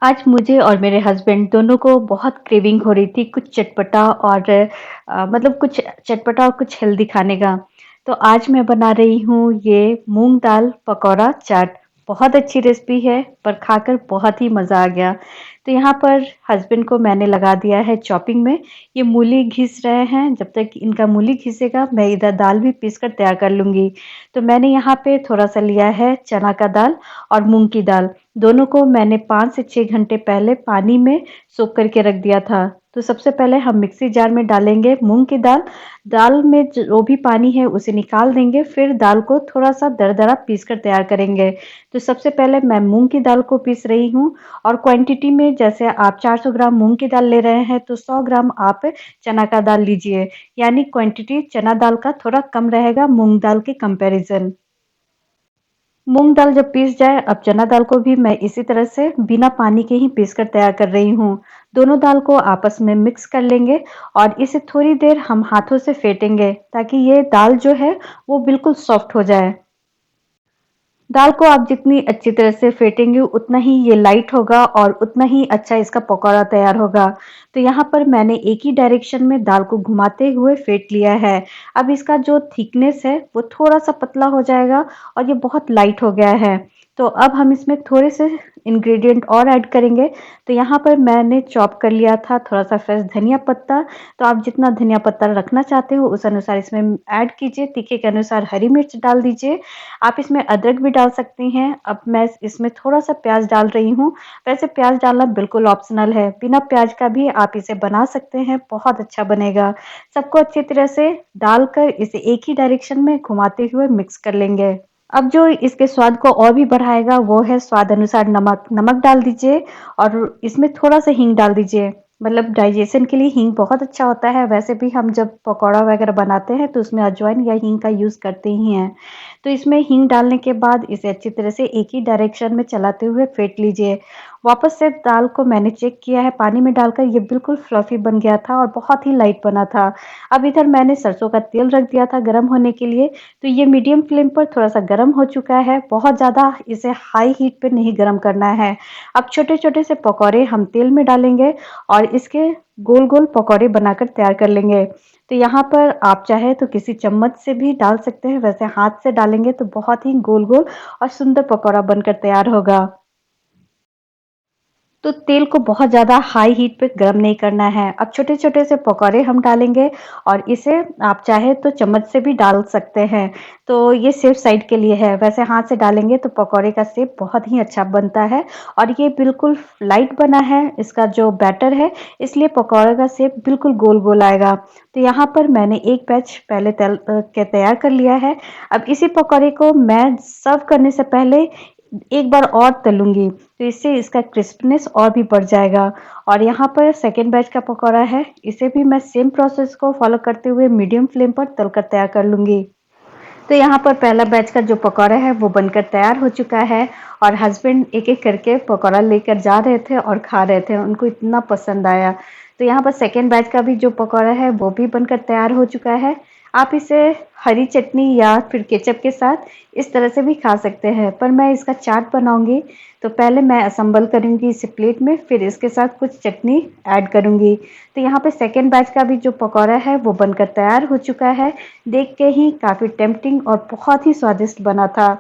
आज मुझे और मेरे हस्बैंड दोनों को बहुत क्रेविंग हो रही थी कुछ चटपटा और मतलब कुछ चटपटा और कुछ हेल्दी खाने का। तो आज मैं बना रही हूँ ये मूँग दाल पकौड़ा चाट। बहुत अच्छी रेसिपी है पर खाकर बहुत ही मज़ा आ गया। तो यहाँ पर हस्बैंड को मैंने लगा दिया है चॉपिंग में। ये मूली घिस रहे हैं, जब तक इनका मूली घिसेगा मैं इधर दाल भी पीस कर तैयार कर लूँगी। तो मैंने यहाँ पे थोड़ा-सा लिया है चना का दाल और मूँग की दाल। दोनों को मैंने 5 से 6 घंटे पहले पानी में सोख करके रख दिया था। तो सबसे पहले हम मिक्सी जार में डालेंगे मूँग की दाल। दाल में जो भी पानी है उसे निकाल देंगे, फिर दाल को थोड़ा-सा दरदरा पीस कर तैयार करेंगे। तो सबसे पहले मैं मूँग की दाल को पीस रही हूँ और क्वांटिटी में जैसे आप 400 ग्राम मूँग की दाल ले रहे हैं तो 100 ग्राम आप चना का दाल लीजिए। यानी क्वांटिटी चना दाल का थोड़ा कम रहेगा मूँग दाल के कंपैरिज़न। मूँग दाल जब पीस जाए, अब चना दाल को भी मैं इसी तरह से बिना पानी के ही पीस कर तैयार कर रही हूँ। दोनों दाल को आपस में मिक्स कर लेंगे और इसे थोड़ी देर हम हाथों से फेंटेंगे ताकि ये दाल जो है वो बिल्कुल सॉफ्ट हो जाए। दाल को आप जितनी अच्छी तरह से फेंटेंगे उतना ही ये लाइट होगा और उतना ही अच्छा इसका पकौड़ा तैयार होगा। तो यहाँ पर मैंने एक ही डायरेक्शन में दाल को घुमाते हुए फेंट लिया है। अब इसका जो थिकनेस है वो थोड़ा-सा पतला हो जाएगा और ये बहुत लाइट हो गया है। तो अब हम इसमें थोड़े से इंग्रेडिएंट और ऐड करेंगे। तो यहाँ पर मैंने चॉप कर लिया था थोड़ा-सा फ्रेश धनिया पत्ता। तो आप जितना धनिया पत्ता रखना चाहते हो उस अनुसार इसमें ऐड कीजिए। तीखे के अनुसार हरी मिर्च डाल दीजिए। आप इसमें अदरक भी डाल सकती हैं। अब मैं इसमें थोड़ा-सा प्याज़ डाल रही हूँ। वैसे प्याज़ डालना बिल्कुल ऑप्शनल है। बिना प्याज़ का भी आप इसे बना सकते हैं, बहुत अच्छा बनेगा। सबको अच्छी तरह से डालकर इसे एक ही डायरेक्शन में घुमाते हुए मिक्स कर लेंगे। अब जो इसके स्वाद को और भी बढ़ाएगा वो है स्वाद अनुसार नमक। नमक डाल दीजिए और इसमें थोड़ा-सा हींग डाल दीजिए। मतलब डाइजेशन के लिए हींग बहुत अच्छा होता है। वैसे भी हम जब पकौड़ा वगैरह बनाते हैं तो उसमें अजवाइन या हींग का यूज़ करते ही हैं। तो इसमें हींग डालने के बाद इसे अच्छी तरह से एक ही डायरेक्शन में चलाते हुए फेंट लीजिए। वापस से दाल को मैंने चेक किया है पानी में डालकर, ये बिल्कुल फ्लफ़ी बन गया था और बहुत ही लाइट बना था। अब इधर मैंने सरसों का तेल रख दिया था गरम होने के लिए। तो ये मीडियम फ्लेम पर थोड़ा-सा गरम हो चुका है, बहुत ज़्यादा इसे हाई हीट पे नहीं गरम करना है। अब छोटे-छोटे से पकौड़े हम तेल में डालेंगे और इसके गोल-गोल पकौड़े बनाकर तैयार कर लेंगे। तो यहाँ पर आप चाहे तो किसी चम्मच से भी डाल सकते हैं, वैसे हाथ से डालेंगे तो बहुत ही गोल-गोल और सुंदर पकौड़ा बनकर तैयार होगा। तो तेल को बहुत ज़्यादा हाई हीट पे गरम नहीं करना है। अब छोटे-छोटे से पकौड़े हम डालेंगे और इसे आप चाहे तो चम्मच से भी डाल सकते हैं। तो ये सेफ साइड के लिए है, वैसे हाथ से डालेंगे तो पकौड़े का शेप बहुत ही अच्छा बनता है और ये बिल्कुल लाइट बना है, इसका जो बैटर है, इसलिए पकौड़े का शेप बिल्कुल गोल-गोल आएगा। तो यहाँ पर मैंने एक बैच पहले तल के तैयार कर लिया है। अब इसी पकौड़े को मैं सर्व करने से पहले एक बार और तलूँगी, तो इससे इसका क्रिस्पनेस और भी बढ़ जाएगा। और यहाँ पर सेकंड बैच का पकौड़ा है, इसे भी मैं सेम प्रोसेस को फॉलो करते हुए मीडियम फ्लेम पर तलकर तैयार कर लूँगी। तो यहाँ पर पहला बैच का जो पकौड़ा है वो बनकर तैयार हो चुका है और हस्बैंड एक-एक करके पकौड़ा लेकर जा रहे थे और खा रहे थे, उनको इतना पसंद आया। तो यहाँ पर सेकंड बैच का भी जो पकौड़ा है वो भी बनकर तैयार हो चुका है। आप इसे हरी चटनी या फिर केचप के साथ इस तरह से भी खा सकते हैं, पर मैं इसका चाट बनाऊँगी, तो पहले मैं असेंबल करूँगी इसे प्लेट में, फिर इसके साथ कुछ चटनी ऐड करूँगी। तो यहाँ पे सेकंड बैच का भी जो पकौड़ा है वो बनकर तैयार हो चुका है। देख के ही काफ़ी टेम्प्टिंग और बहुत ही स्वादिष्ट बना था।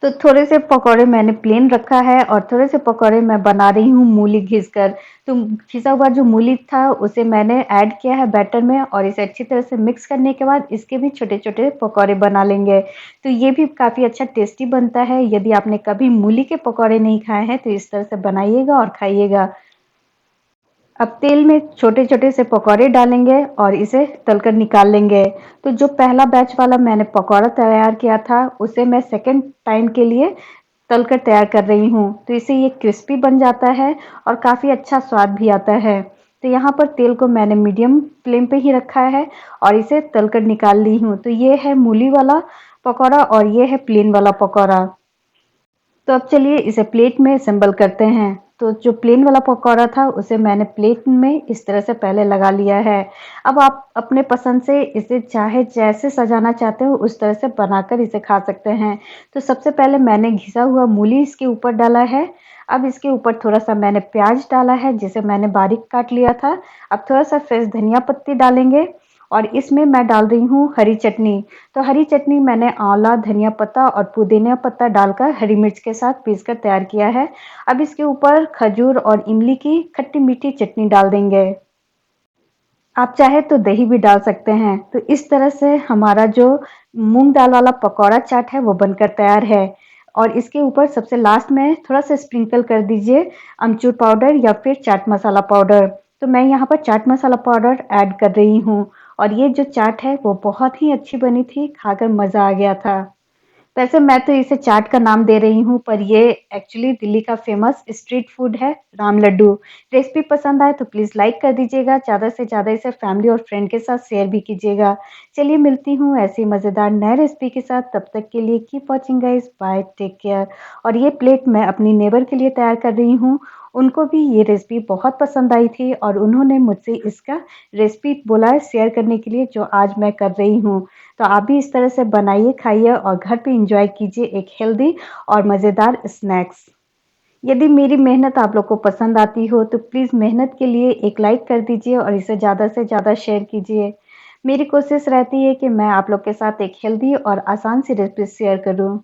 तो थोड़े से पकौड़े मैंने प्लेन रखा है और थोड़े से पकौड़े मैं बना रही हूँ मूली घिसकर। तो घिसा हुआ जो मूली था उसे मैंने ऐड किया है बैटर में और इसे अच्छी तरह से मिक्स करने के बाद इसके भी छोटे-छोटे पकौड़े बना लेंगे। तो ये भी काफ़ी अच्छा टेस्टी बनता है। यदि आपने कभी मूली के पकौड़े नहीं खाए हैं तो इस तरह से बनाइएगा और खाइएगा। अब तेल में छोटे-छोटे से पकौड़े डालेंगे और इसे तलकर निकाल लेंगे। तो जो पहला बैच वाला मैंने पकौड़ा तैयार किया था, उसे मैं सेकंड टाइम के लिए तलकर तैयार कर रही हूँ। तो इससे ये क्रिस्पी बन जाता है और काफ़ी अच्छा स्वाद भी आता है। तो यहाँ पर तेल को मैंने मीडियम फ्लेम पे ही रखा है और इसे तलकर निकाल ली हूँ। तो ये है मूली वाला पकौड़ा और ये है प्लेन वाला पकौड़ा। तो अब चलिए इसे प्लेट में असेंबल करते हैं। तो जो प्लेन वाला पकौड़ा था उसे मैंने प्लेट में इस तरह से पहले लगा लिया है। अब आप अपने पसंद से इसे चाहे जैसे सजाना चाहते हो उस तरह से बनाकर इसे खा सकते हैं। तो सबसे पहले मैंने घिसा हुआ मूली इसके ऊपर डाला है। अब इसके ऊपर थोड़ा-सा मैंने प्याज़ डाला है, जिसे मैंने बारीक काट लिया था। अब थोड़ा-सा फ्रेश धनिया पत्ती डालेंगे और इसमें मैं डाल रही हूँ हरी चटनी। तो हरी चटनी मैंने आंवला, धनिया पत्ता और पुदीना पत्ता डालकर हरी मिर्च के साथ पीसकर तैयार किया है। अब इसके ऊपर खजूर और इमली की खट्टी-मीठी चटनी डाल देंगे। आप चाहे तो दही भी डाल सकते हैं। तो इस तरह से हमारा जो मूँग दाल वाला पकौड़ा चाट है वो बनकर तैयार है। और इसके ऊपर सबसे लास्ट में थोड़ा-सा स्प्रिंकल कर दीजिए अमचूर पाउडर या फिर चाट मसाला पाउडर। तो मैं यहाँ पर चाट मसाला पाउडर ऐड कर रही हूँ और ये जो चाट है वो बहुत ही अच्छी बनी थी, खाकर मज़ा आ गया था। वैसे मैं तो इसे चाट का नाम दे रही हूँ, पर ये एक्चुअली दिल्ली का फ़ेमस स्ट्रीट फूड है, राम लड्डू। रेसिपी पसंद आए तो प्लीज़ लाइक कर दीजिएगा, ज़्यादा से ज़्यादा इसे फैमिली और फ्रेंड के साथ शेयर भी कीजिएगा। चलिए मिलती हूँ ऐसी मज़ेदार नए रेसिपी के साथ, तब तक के लिए keep watching guys, bye, take care. और ये प्लेट मैं अपनी नेबर के लिए तैयार कर रही हूँ, उनको भी ये रेसिपी बहुत पसंद आई थी और उन्होंने मुझसे इसका रेसिपी बोला है शेयर करने के लिए, जो आज मैं कर रही हूँ। तो आप भी इस तरह से बनाइए, खाइए और घर पे एंजॉय कीजिए एक हेल्दी और मज़ेदार स्नैक्स। यदि मेरी मेहनत आप लोग को पसंद आती हो तो प्लीज़ मेहनत के लिए एक लाइक कर दीजिए और इसे ज़्यादा से ज़्यादा शेयर कीजिए। मेरी कोशिश रहती है कि मैं आप लोग के साथ एक हेल्दी और आसान सी रेसिपी शेयर करूँ।